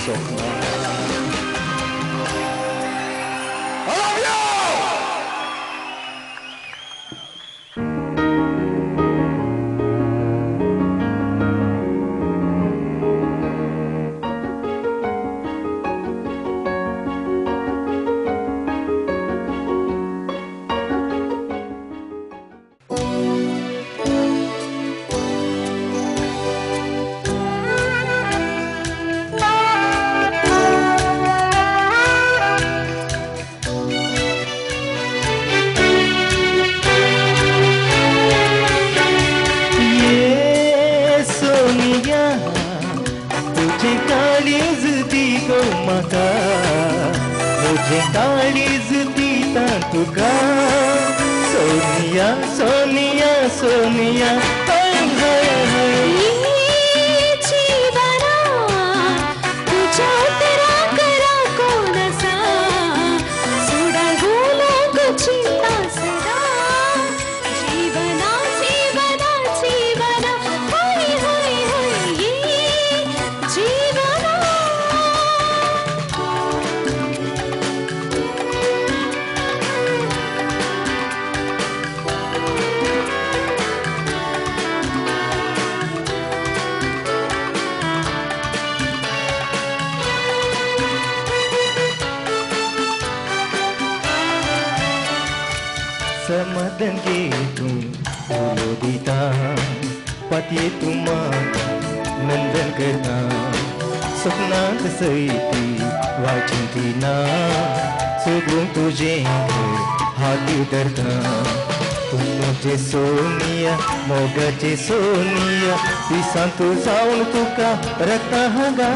Sokna. I love you! तुझे काळीज दी गो म्हाका मुझे काळीज दिता तुका सोनिया सोनिया सोनिया हाय हाय हाय जीवना तुझ्या तेरा करा कोण असा सोडावू नको चिंता सदा जीवना जीवना जीवना होय होय होय जीवना समाधान घे तू फुलो दिता पातये तू म्हाका नंदन करता स्वप्नांत सैती वाचिंती ना सोदून तुजें घर हाती धरता तुझे सोनिया मोगाचे सोनिया दिसान तू जावन तुका रक्ता हांगा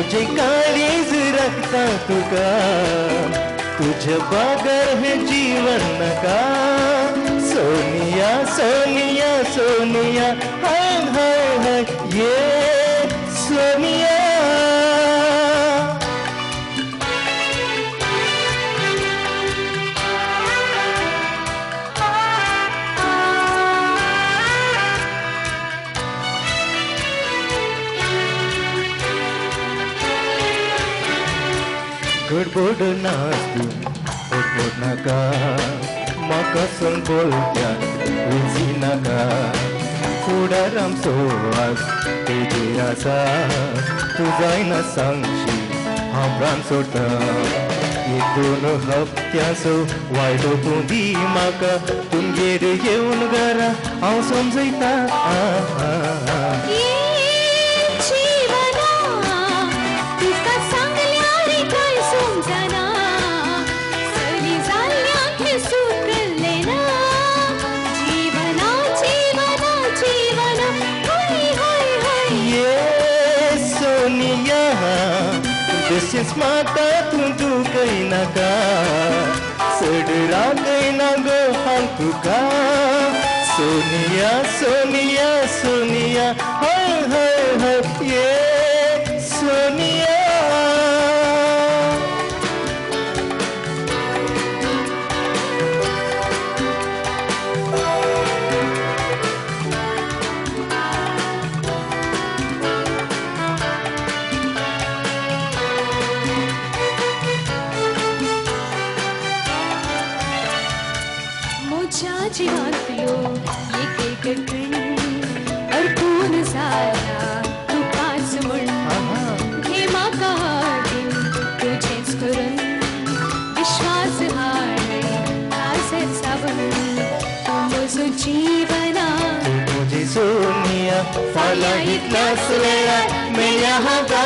मुझे काळीज रखता तुका तुझ्या बगर हे जीवन नका सोनिया सोनिया सोनिया हाय हाय हाय ये सोनिया गडबड नास्तू गडबड नाका म्हाका संग बोलत्यान विची नाका फुडार आमचो आज तेजेर आसा तूं जायना सांगशी हांव प्राण सोडटा एक दोन हप्त्याचो वायदो तूं दी म्हाका तुमगेर येवन घरा हांव समजयता Desesmata tundu kainaka sedera kainago hantuka Sonia Sonia Sonia hai hai hai yeah Sonia जीवन पियो एक कण और खून सारा तू पास मुड़ हेमा का दिन तुझेच करून विश्वास हारे आसे सबन तू मुझे जीवना मुझे सोनिया फाला इतना सवेरा मैं यहाँ का